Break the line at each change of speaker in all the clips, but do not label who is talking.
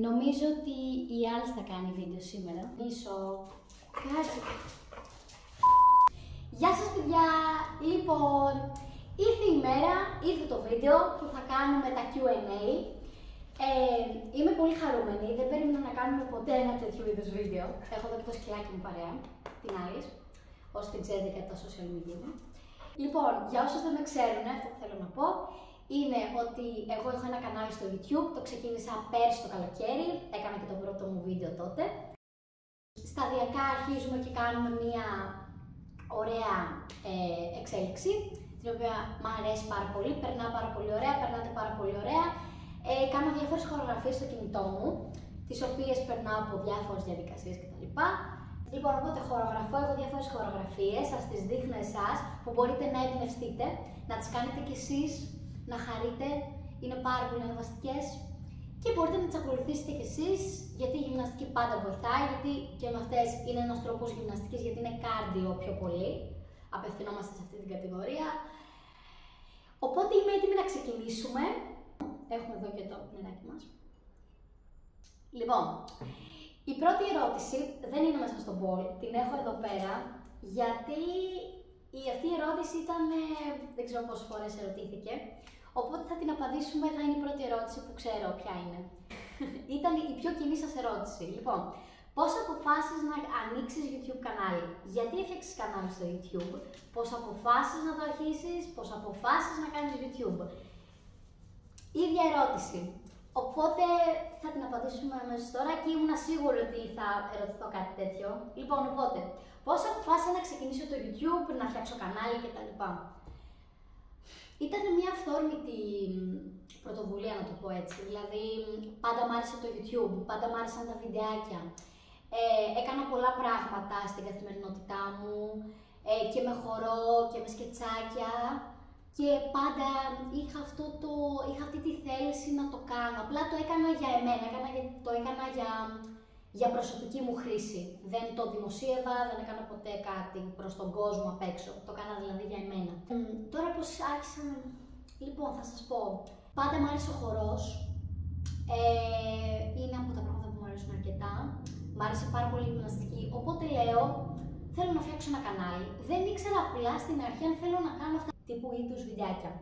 Νομίζω ότι η Άλς θα κάνει βίντεο σήμερα. Μισό. Κάτσε. Γεια σας παιδιά! Λοιπόν, ήρθε η μέρα, ήρθε το βίντεο που θα κάνουμε τα Q&A. Είμαι πολύ χαρούμενη, δεν περίμενα να κάνουμε ποτέ ένα τέτοιο είδους βίντεο. Έχω εδώ και το σκυλάκι μου παρέα, την Άλις, όσοι την ξέρετε και από τα social media μου. Λοιπόν, για όσους δεν με ξέρουν, αυτό που θέλω να πω είναι ότι εγώ έχω ένα κανάλι στο YouTube, το ξεκίνησα πέρσι το καλοκαίρι, έκανα και το πρώτο μου βίντεο τότε. Σταδιακά αρχίζουμε και κάνουμε μία ωραία εξέλιξη, την οποία μου αρέσει πάρα πολύ, περνάω πάρα πολύ ωραία, περνάτε πάρα πολύ ωραία. Κάνω διάφορες χορογραφίες στο κινητό μου, τις οποίες περνάω από διάφορες διαδικασίες κτλ. Λοιπόν, οπότε χορογραφώ εγώ διάφορες χορογραφίες, σας τις δείχνω εσάς, που μπορείτε να εμπνευστείτε, να τις κάνετε κι εσείς, να χαρείτε, είναι πάρα πολύ ανεβαστικές και μπορείτε να τις ακολουθήσετε κι εσείς, γιατί η γυμναστική πάντα βοηθάει, γιατί και με αυτές είναι ένας τρόπος γυμναστικής, γιατί είναι κάρντιο πιο πολύ, απευθυνόμαστε σε αυτή την κατηγορία. Οπότε είμαι έτοιμη να ξεκινήσουμε. Έχουμε εδώ και το νεράκι μας. Λοιπόν, η πρώτη ερώτηση δεν είναι μέσα στο μπολ, την έχω εδώ πέρα, γιατί αυτή η ερώτηση ήταν, δεν ξέρω πόσες φορές ερωτήθηκε, οπότε θα την απαντήσουμε, θα είναι η πρώτη ερώτηση που ξέρω ποια είναι. Ήταν η πιο κοινή σας ερώτηση. Λοιπόν, πώς αποφάσισες να ανοίξεις YouTube κανάλι, γιατί έφτιαξες κανάλι στο YouTube, πώς αποφάσισες να το αρχίσεις, πώς αποφάσισες να κάνεις YouTube. Ίδια ερώτηση. Οπότε θα την απαντήσουμε αμέσως τώρα και ήμουν σίγουρη ότι θα ερωτηθώ κάτι τέτοιο. Λοιπόν, οπότε, πώς αποφάσισα να ξεκινήσω το YouTube, να φτιάξω κανάλι κτλ. Ήταν μια αυθόρμητη πρωτοβουλία, να το πω έτσι. Δηλαδή, πάντα μ' άρεσε το YouTube, πάντα μ' άρεσαν τα βιντεάκια. Έκανα πολλά πράγματα στην καθημερινότητά μου και με χορό και με σκετσάκια. Και πάντα είχα αυτή τη θέληση να το κάνω. Απλά το έκανα για εμένα, το έκανα για προσωπική μου χρήση. Δεν το δημοσίευα, δεν έκανα ποτέ κάτι προς τον κόσμο απ' έξω. Το έκανα δηλαδή για εμένα. Τώρα πώς άρχισα. Λοιπόν, θα σας πω. Πάντα μου άρεσε ο χορός. Είναι από τα πράγματα που μου αρέσουν αρκετά. Μ' άρεσε πάρα πολύ η γυμναστική. Οπότε λέω, θέλω να φτιάξω ένα κανάλι. Δεν ήξερα απλά στην αρχή αν θέλω να κάνω αυτά τύπου είδους βιντεάκια.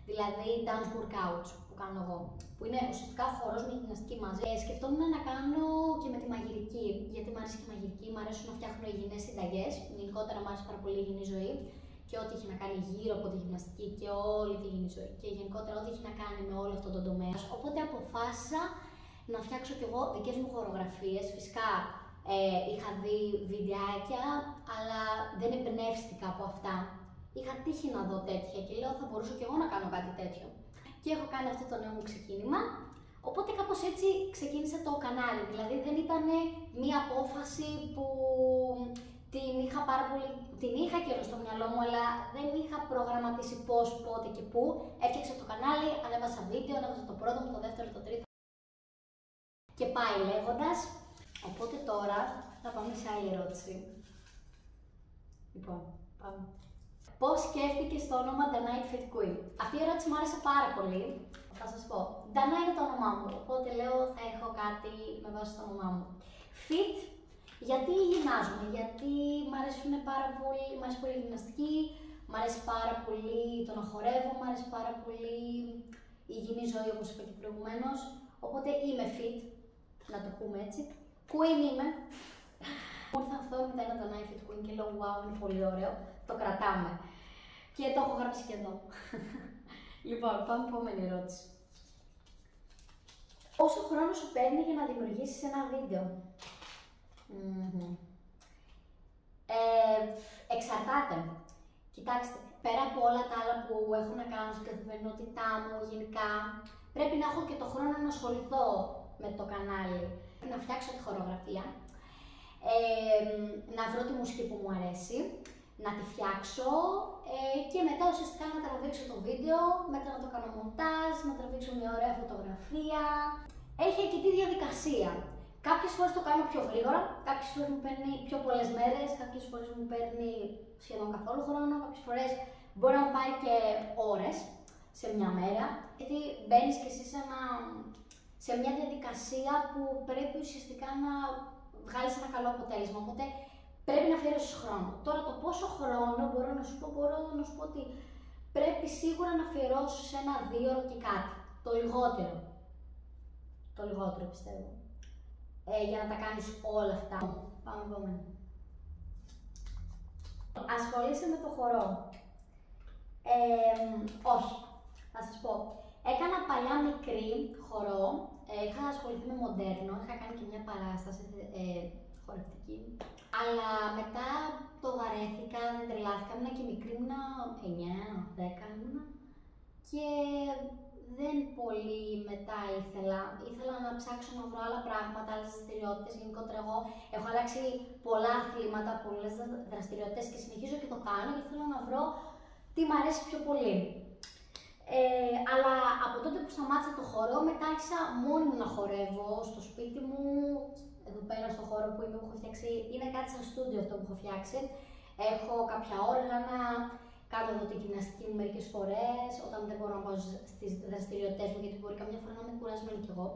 Δηλαδή dance workouts που κάνω εγώ, που είναι ουσιαστικά ο χορός με γυμναστική μαζί. Σκεφτόμουν να κάνω και με τη μαγειρική, γιατί μου αρέσει και η μαγειρική, μου αρέσουν να φτιάχνω υγιεινές συνταγές. Γενικότερα μου άρεσε πάρα πολύ η υγιεινή ζωή και ό,τι έχει να κάνει γύρω από τη γυμναστική και όλη τη υγιεινή ζωή. Και γενικότερα ό,τι έχει να κάνει με όλο αυτό το τομέα. Οπότε αποφάσισα να φτιάξω κι εγώ δικές μου χορογραφίες. Φυσικά είχα δει βιντεάκια, αλλά δεν εμπνεύστηκα από αυτά. Είχα τύχει να δω τέτοια και λέω θα μπορούσα κι εγώ να κάνω κάτι τέτοιο. Και έχω κάνει αυτό το νέο μου ξεκίνημα. Οπότε κάπως έτσι ξεκίνησε το κανάλι. Δηλαδή δεν ήταν μία απόφαση που την είχα καιρό στο μυαλό μου, αλλά δεν είχα προγραμματίσει πώς, πότε και πού. Έφτιαξα το κανάλι, ανέβασα βίντεο, ανέβασα το πρώτο μου, το δεύτερο, το τρίτο. Και πάει λέγοντας. Οπότε τώρα θα πάμε σε άλλη ερώτηση. Λοιπόν, πάμε. Πώς σκέφτηκες το όνομα Danae Fit Queen? Αυτή η ερώτηση μου άρεσε πάρα πολύ. Θα σας πω. Danae είναι το όνομά μου, οπότε λέω θα έχω κάτι με βάση το όνομά μου. Fit, γιατί γυμνάζομαι, γιατί μ' αρέσει πολύ η γυμναστική, μ' αρέσει πάρα πολύ το να χορεύω, μ' αρέσει πάρα πολύ η υγιεινή ζωή όπως είπα και προηγουμένως. Οπότε είμαι fit, να το πούμε έτσι. Queen είμαι. Μου ήρθε αυθόρμητα ένα Danae Fit Queen και λέω wow, είναι πολύ ωραίο, το κρατάμε. Και το έχω γράψει και εδώ. Λοιπόν, πάμε επόμενη ερώτηση. Πόσο χρόνο σου παίρνει για να δημιουργήσεις ένα βίντεο? Εξαρτάται. Κοιτάξτε, πέρα από όλα τα άλλα που έχω να κάνω στην καθημερινότητά μου, γενικά, πρέπει να έχω και το χρόνο να ασχοληθώ με το κανάλι. Να φτιάξω τη χορογραφία, να βρω τη μουσική που μου αρέσει, να τη φτιάξω και μετά ουσιαστικά να τραβήξω το βίντεο, μετά να το κάνω μοντάζ, να τραβήξω μια ωραία φωτογραφία. Έχει και τη διαδικασία. Κάποιες φορές το κάνω πιο γρήγορα, κάποιες φορές μου παίρνει πιο πολλές μέρες, κάποιες φορές μου παίρνει σχεδόν καθόλου χρόνο, κάποιες φορές μπορεί να μου πάρει και ώρες σε μια μέρα, γιατί μπαίνεις και εσύ σε μια διαδικασία που πρέπει ουσιαστικά να βγάλεις ένα καλό αποτέλεσμα. Οπότε πρέπει να αφιερώσεις χρόνο. Τώρα το πόσο χρόνο μπορώ να σου πω ότι πρέπει σίγουρα να αφιερώσεις ένα 2ωρο και κάτι. Το λιγότερο. Το λιγότερο πιστεύω. Για να τα κάνεις όλα αυτά. Πάμε επόμενο. Ασχολείσαι με το χορό. Όχι. Θα σας πω. Έκανα παλιά μικρή χορό. Είχα ασχοληθεί με μοντέρνο. Είχα κάνει και μια παράσταση χορευτική. Αλλά μετά το βαρέθηκα, δεν τρελάθηκα. Ήμουνα και μικρή, ήμουνα 9-10 ήμουνα. Και δεν πολύ μετά ήθελα να ψάξω να βρω άλλα πράγματα, άλλες δραστηριότητες. Γενικότερα εγώ έχω αλλάξει πολλά αθλήματα, πολλές δραστηριότητες και συνεχίζω και το κάνω και θέλω να βρω τι μου αρέσει πιο πολύ. Αλλά από τότε που σταμάτησα το χορό, μετά άρχισα μόνη μου να χορεύω στο σπίτι μου, εδώ πέρα στο χώρο που είμαι, που έχω φτιάξει, είναι κάτι σαν στούντιο αυτό που έχω φτιάξει. Έχω κάποια όργανα, κάνω εδώ τη γυμναστική μου μερικές φορές, όταν δεν μπορώ να πάω στις δραστηριότητες μου, γιατί μπορεί καμιά φορά να είμαι κουρασμένη κι εγώ.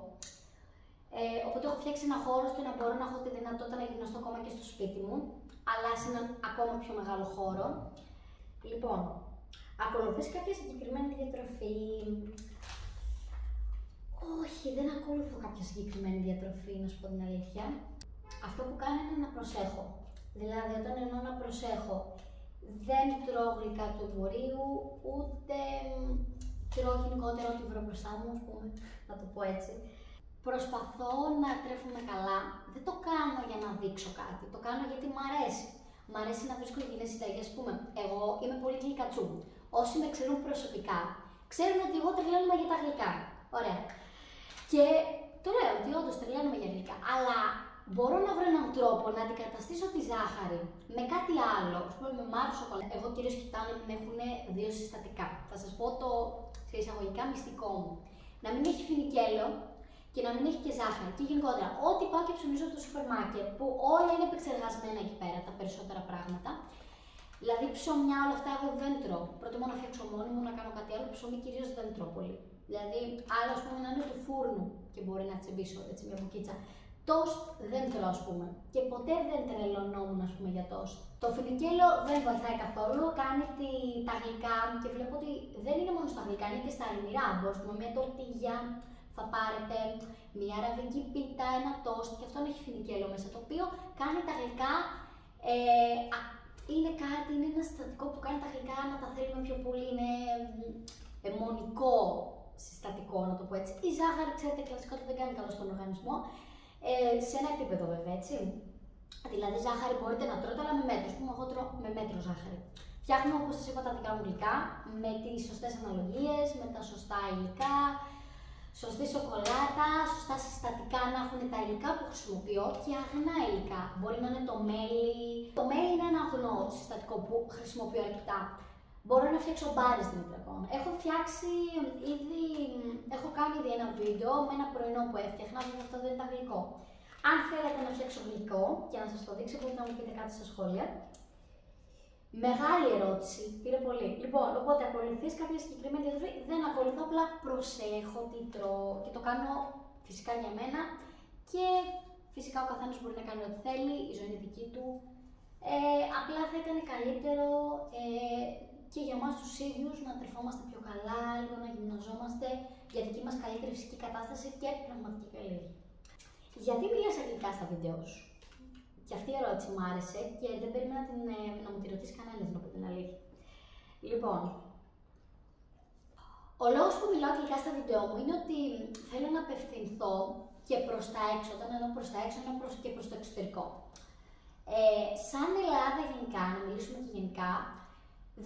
Οπότε έχω φτιάξει ένα χώρο ώστε να μπορώ να έχω τη δυνατότητα να γυμναστώ ακόμα και στο σπίτι μου, αλλά σε έναν ακόμα πιο μεγάλο χώρο. Λοιπόν, ακολουθείς κάποια συγκεκριμένη διατροφή? Όχι, δεν ακολουθώ κάποια συγκεκριμένη διατροφή, να σου πω την αλήθεια. Αυτό που κάνω είναι να προσέχω. Δηλαδή, όταν εννοώ να προσέχω, δεν τρώω γλυκά του εμπορίου, ούτε τρώω γενικότερα ό,τι βρω μπροστά μου, ας πούμε, να το πω έτσι. Προσπαθώ να τρέφομαι καλά. Δεν το κάνω για να δείξω κάτι, το κάνω γιατί μου αρέσει. Μ' αρέσει να βρίσκω υγιεινές συνταγές, ας πούμε. Εγώ είμαι πολύ γλυκατσού. Όσοι με ξέρουν προσωπικά, ξέρουν ότι εγώ τρελαίνομαι για τα γλυκά. Ωραία. Και το λέω ότι όντως τρελαίνομαι για γλυκά. Αλλά μπορώ να βρω έναν τρόπο να αντικαταστήσω τη ζάχαρη με κάτι άλλο. Ας πούμε, με μαύρο σοκολάτα. Εγώ κυρίως κοιτάω να μην έχουν 2 συστατικά. Θα σας πω το σε εισαγωγικά μυστικό μου. Να μην έχει φινικέλαιο και να μην έχει και ζάχαρη. Και γενικότερα, ό,τι πάω και ψωνίζω από το σούπερ μάρκετ, που όλα είναι επεξεργασμένα εκεί πέρα, τα περισσότερα πράγματα. Δηλαδή, ψωμιά, όλα αυτά εγώ δεν τρώω. Προτιμώ να φτιάξω μόνη μου, να κάνω κάτι άλλο. Ψωμί κυρίως δεν τρώω πολύ. Δηλαδή, άλλο ας πούμε να είναι του φούρνου και μπορεί να τσιμπήσω έτσι μια μπουκίτσα. Τόστ δεν τρώω, ας πούμε. Και ποτέ δεν τρελωνόμουν, ας πούμε, για τόστ. Το φινικέλαιο δεν βοηθάει καθόλου. Κάνει τα γλυκά και βλέπω ότι δεν είναι μόνο στα γλυκά, είναι και στα αλμυρά. Μπορεί, ας πούμε, μια τορτίγια θα πάρετε, μια αραβική πίτα, ένα τόστ και αυτό έχει φινικέλαιο μέσα. Το οποίο κάνει τα γλυκά. Είναι ένα συστατικό που κάνει τα γλυκά να τα θέλουμε πιο πολύ. Είναι αιμονικό συστατικό, να το πω έτσι. Η ζάχαρη, ξέρετε, κλασικά το δεν κάνει καλό στον οργανισμό. Σε ένα επίπεδο βέβαια, έτσι. Δηλαδή, ζάχαρη μπορείτε να τρώτε, αλλά με μέτρο. Ας πούμε, εγώ τρώω με μέτρο ζάχαρη. Φτιάχνω, όπως σας είπα, τα δικά μου γλυκά με τις σωστές αναλογίες, με τα σωστά υλικά, σωστή σοκολάτα, σωστά συστατικά να έχουν τα υλικά που χρησιμοποιώ και αγνά υλικά. Μπορεί να είναι το μέλι. Το μέλι είναι ένα αγνό συστατικό που χρησιμοποιώ αρκετά. Μπορώ να φτιάξω μπάρες δημητριακών. Έχω κάνει ήδη ένα βίντεο με ένα πρωινό που έφτιαχνα, βέβαια αυτό δεν ήταν γλυκό. Αν θέλετε να φτιάξω γλυκό και να σας το δείξω, μπορείτε να μου πείτε κάτι στα σχόλια. Μεγάλη ερώτηση, πήρε πολύ. Λοιπόν, οπότε ακολουθείς κάποια συγκεκριμένη διατροφή? Δεν ακολουθώ, απλά προσέχω τι τρώω και το κάνω φυσικά για μένα και φυσικά ο καθένας μπορεί να κάνει ό,τι θέλει, η ζωή είναι δική του. Απλά θα ήταν καλύτερο και για εμάς τους ίδιους να τρεφόμαστε πιο καλά, λίγο να γυμναζόμαστε για δική μας καλύτερη φυσική κατάσταση και πραγματική καλή. Γιατί μιλάς αγγλικά στα βίντεο σου? Και αυτή η ερώτηση μου άρεσε και δεν περίμενα να μου τη ρωτήσει κανένας, να πω την αλήθεια. Λοιπόν, ο λόγος που μιλάω αγγλικά στα βίντεο μου είναι ότι θέλω να απευθυνθώ και προς τα έξω. Όταν εννοώ προς τα έξω, εννοώ και προς το εξωτερικό. Σαν Ελλάδα γενικά, να μιλήσουμε και γενικά,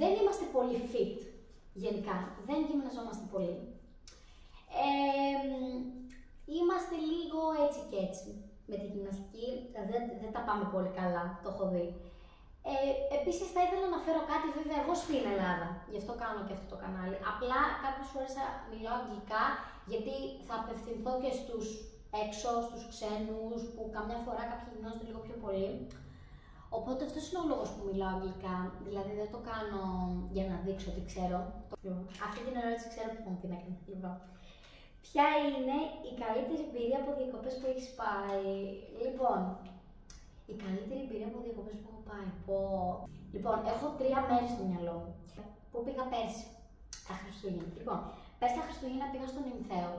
δεν είμαστε πολύ fit γενικά. Δεν γυμναζόμαστε πολύ. Είμαστε λίγο έτσι και έτσι με τη γυμναστική, δεν τα πάμε πολύ καλά, το έχω δει. Επίσης θα ήθελα να φέρω κάτι βέβαια εγώ στην Ελλάδα, γι' αυτό κάνω και αυτό το κανάλι. Απλά κάποιες φορές θα μιλάω αγγλικά, γιατί θα απευθυνθώ και στους έξω, στους ξένους, που καμιά φορά κάποιοι γυμνάζονται λίγο πιο πολύ. Οπότε αυτός είναι ο λόγος που μιλάω αγγλικά, δηλαδή δεν το κάνω για να δείξω ότι ξέρω. Αυτή την ερώτηση ξέρω που την έκανα. Λοιπόν. Ποια είναι η καλύτερη εμπειρία από διακοπές που έχεις πάει? Λοιπόν, η καλύτερη εμπειρία από διακοπές που έχω πάει. Λοιπόν, έχω 3 μέρη στο μυαλό μου. Που πήγα πέρσι, τα Χριστούγεννα. Λοιπόν, πέρσι τα Χριστούγεννα πήγα στον Νυμφαίο.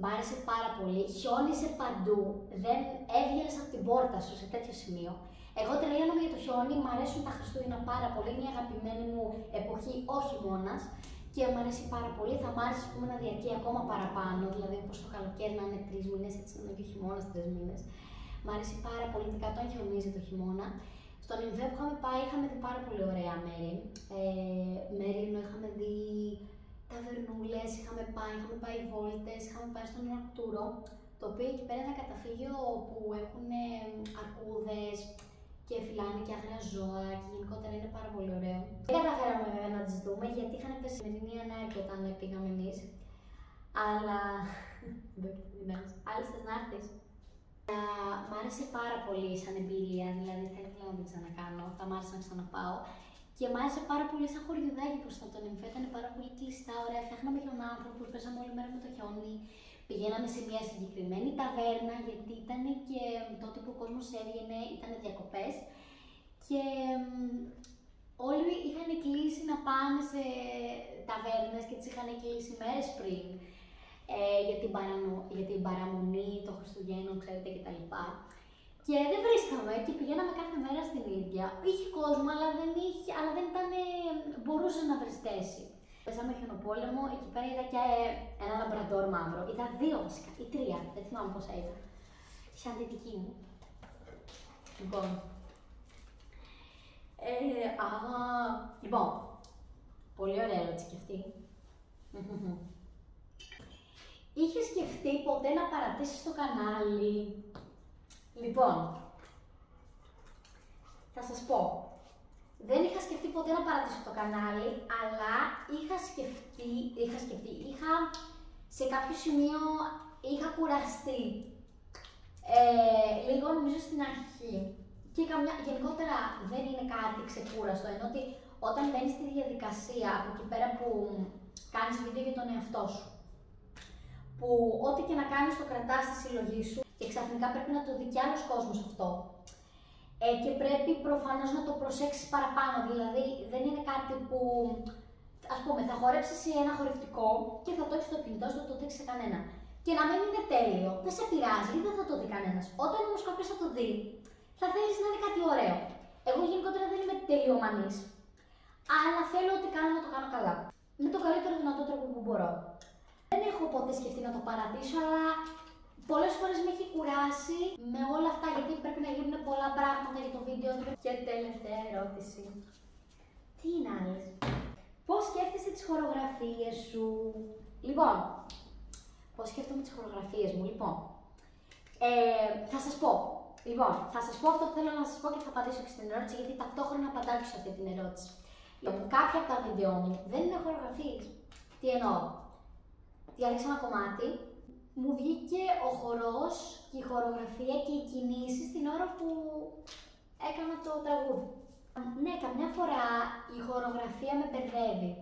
Μ' άρεσε πάρα πολύ. Χιόνιζε παντού. Δεν έβγαινες από την πόρτα σου σε τέτοιο σημείο. Εγώ τρελαίνομαι για το χιόνι. Μ' αρέσουν τα Χριστούγεννα πάρα πολύ. Είναι η αγαπημένη μου εποχή, ο χειμώνας. Και μου αρέσει πάρα πολύ. Θα μ' άρεσε να διαρκεί ακόμα παραπάνω. Δηλαδή, όπως το καλοκαίρι να είναι 3 μήνες, έτσι να είναι και ο χειμώνας 3 μήνες. Μ' αρέσει πάρα πολύ, ειδικά όταν χιονίζει το χειμώνα. Στον Νυμφαίο που είχαμε πάει, είχαμε δει πάρα πολύ ωραία μέρη. Μέρη ενώ είχαμε δει ταβερνούλες, είχαμε πάει βόλτες, είχαμε πάει στον Αρκτούρο, το οποίο εκεί πέρα είναι ένα καταφύγιο που έχουν αρκούδες και φυλάνε και άγρια ζώα και γενικότερα είναι πάρα πολύ ωραίο. Δεν καταφέραμε βέβαια να τις δούμε γιατί είχαν πέσει σημερινή ανάγκη όταν πήγαμε εμείς. Αλλά. Άλλες θες να έρθεις? Μ' άρεσε πάρα πολύ σαν εμπειρία, δηλαδή θα ήθελα να την ξανακάνω, θα μ' άρεσε να ξαναπάω. Και μ' άρεσε πάρα πολύ σαν χωριουδάκι προς το Νυμφαίο, ήταν πάρα πολύ κλειστά, ωραία. Φτιάχναμε χιονάνθρωπους, παίζαμε όλη μέρα με το χιόνι. Πηγαίναμε σε μια συγκεκριμένη ταβέρνα, γιατί ήταν και τότε που ο κόσμος έβγαινε, ήταν διακοπές. Και όλοι είχαν κλείσει να πάνε σε ταβέρνες και τις είχαν κλείσει μέρες πριν. Για την παραμονή των Χριστουγέννων, ξέρετε, κτλ. Και δεν βρίσκαμε και πηγαίναμε κάθε μέρα στην ίδια. Είχε κόσμο, αλλά δεν ήταν, μπορούσε να βρει θέση. Παίζαμε χιονοπόλεμο, εκεί πέρα είδα και ένα λαμπραντόρ μαύρο. Είδα 2 βασικά, ή 3, δεν θυμάμαι πόσα είδα. Σαν δυτική μου. Λοιπόν. Λοιπόν, πολύ ωραία ερώτηση και αυτή. Είχες σκεφτεί ποτέ να παρατήσεις το κανάλι? Λοιπόν, θα σας πω. Δεν είχα σκεφτεί ποτέ να παρατήσω το κανάλι, αλλά είχα σε κάποιο σημείο είχα κουραστεί. Λίγο νομίζω στην αρχή. Και γενικότερα δεν είναι κάτι ξεκούραστο, ενώ ότι όταν μπαίνεις στη διαδικασία από εκεί πέρα που κάνεις βίντεο για τον εαυτό σου, που ό,τι και να κάνεις το κρατάς στη συλλογή σου και ξαφνικά πρέπει να το δει κι άλλος κόσμος αυτό. Και πρέπει προφανώς να το προσέξεις παραπάνω, δηλαδή δεν είναι κάτι που, ας πούμε, θα χορέψεις σε ένα χορευτικό και θα το έχεις στο κινητό σου, δεν το δείξεις σε κανένα. Και να μην είναι τέλειο, δεν σε πειράζει, δεν θα το δει κανένας. Όταν όμως κάποιος θα το δει, θα θέλεις να είναι κάτι ωραίο. Εγώ γενικότερα δεν είμαι τελειομανής, αλλά θέλω ό,τι κάνω να το κάνω καλά. Με τον καλύτερο δυνατό τρόπο που μπορώ. Δεν έχω ποτέ σκεφτεί να το παρατήσω, αλλά πολλές φορές με έχει κουράσει με όλα αυτά, γιατί πρέπει να γίνουν πολλά πράγματα για το βίντεο. Και τελευταία ερώτηση. Τι είναι άλλες? Πώς σκέφτεσαι τις χορογραφίες σου? Λοιπόν, πώς σκέφτομαι τις χορογραφίες μου, λοιπόν. Θα σας πω. Λοιπόν, θα σας πω αυτό που θέλω να σας πω και θα απαντήσω και στην ερώτηση, γιατί ταυτόχρονα απαντάω και σε αυτή την ερώτηση. Λοιπόν, κάποια από τα βίντεο μου δεν είναι χορογραφίες. Τι εννοώ? Διάλεξα ένα κομμάτι, μου βγήκε ο χορός και η χορογραφία και οι κινήσεις την ώρα που έκανα το τραγούδι. Ναι, καμιά φορά η χορογραφία με μπερδεύει.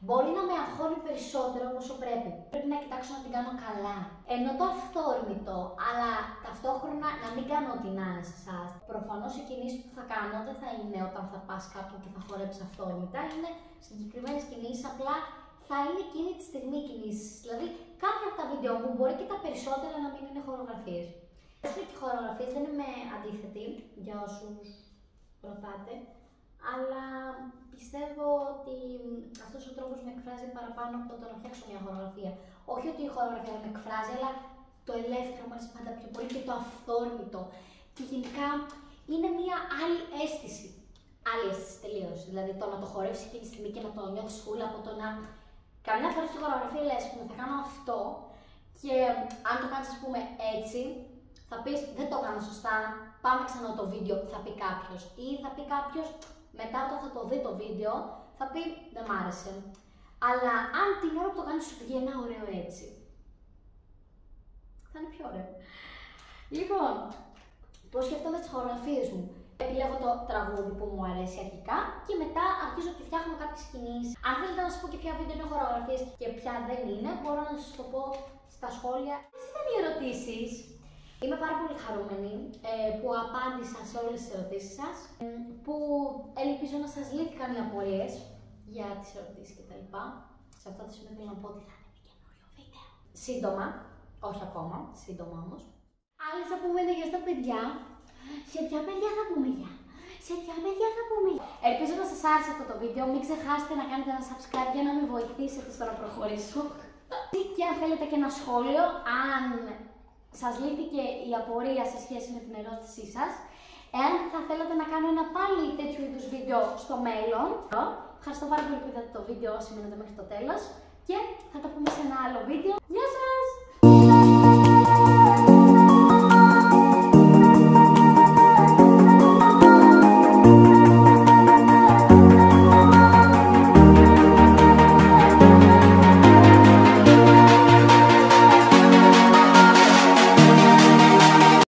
Μπορεί να με αγχώνει περισσότερο όσο πρέπει. Πρέπει να κοιτάξω να την κάνω καλά. Ενώ το αυθόρμητο, αλλά ταυτόχρονα να μην κάνω ό,τι να είναι σε εσάς. Προφανώς οι κινήσεις που θα κάνω δεν θα είναι όταν θα πας κάπου και θα χορέψεις αυθόρμητα. Είναι συγκεκριμένες κινήσεις, απλά θα είναι εκείνη τη στιγμή κινήσεις. Δηλαδή, κάποια από τα βίντεο μου μπορεί και τα περισσότερα να μην είναι χορογραφίες. Όσο και χορογραφίες δεν είμαι αντίθετη για όσους ρωτάτε, αλλά πιστεύω ότι αυτός ο τρόπος με εκφράζει παραπάνω από το να φτιάξω μια χορογραφία. Όχι ότι η χορογραφία με εκφράζει, αλλά το ελεύθερο μου αρέσει πάντα πιο πολύ και το αυθόρμητο. Και γενικά είναι μια άλλη αίσθηση. Άλλη αίσθηση τελείως. Δηλαδή το να το χορεύεις εκείνη τη στιγμή και να το νιώθεις φούλα από το να. Καμιά φορά στη χορογραφία λες, θα κάνω αυτό και αν το κάνεις, ας πούμε, έτσι, θα πεις δεν το έκανα σωστά, πάμε ξανά το βίντεο, θα πει κάποιος. Ή θα πει κάποιος, μετά όταν θα το δει το βίντεο, θα πει δεν μ' άρεσε. Αλλά αν την ώρα που το κάνεις σου βγει ένα ωραίο έτσι, θα είναι πιο ωραίο. Λοιπόν, πώς σκέφτομαι τις χορογραφίες μου? Επιλέγω το τραγούδι που μου αρέσει αρχικά και μετά αρχίζω και φτιάχνω κάποιες κινήσεις. Αν θέλετε να σας πω και ποια βίντεο είναι χορογραφίες και ποια δεν είναι, μπορώ να σας το πω στα σχόλια. Αυτές ήταν οι ερωτήσεις. Είμαι πάρα πολύ χαρούμενη που απάντησα σε όλες τις ερωτήσεις σας, που ελπίζω να σας λύθηκαν οι απορίες για τις ερωτήσεις κτλ. Σε αυτό το σημείο θέλω να πω ότι θα είναι καινούριο βίντεο. Σύντομα, όχι ακόμα, σύντομα όμως. Άλλοι θα πούμε για στα παιδιά. Σε ποια παιδιά θα πούμε για? Σε ποια παιδιά θα πούμε για? Ελπίζω να σας άρεσε αυτό το βίντεο. Μην ξεχάσετε να κάνετε ένα subscribe για να με βοηθήσετε στο να προχωρήσω. Και αν θέλετε και ένα σχόλιο, αν σας λύθηκε η απορία σε σχέση με την ερώτησή σας, εάν θα θέλατε να κάνω ένα πάλι τέτοιου είδους βίντεο στο μέλλον. Ευχαριστώ πάρα πολύ που είδατε το βίντεο όσοι μείνατε μέχρι το τέλος και θα τα πούμε σε ένα άλλο βίντεο. Γεια σας!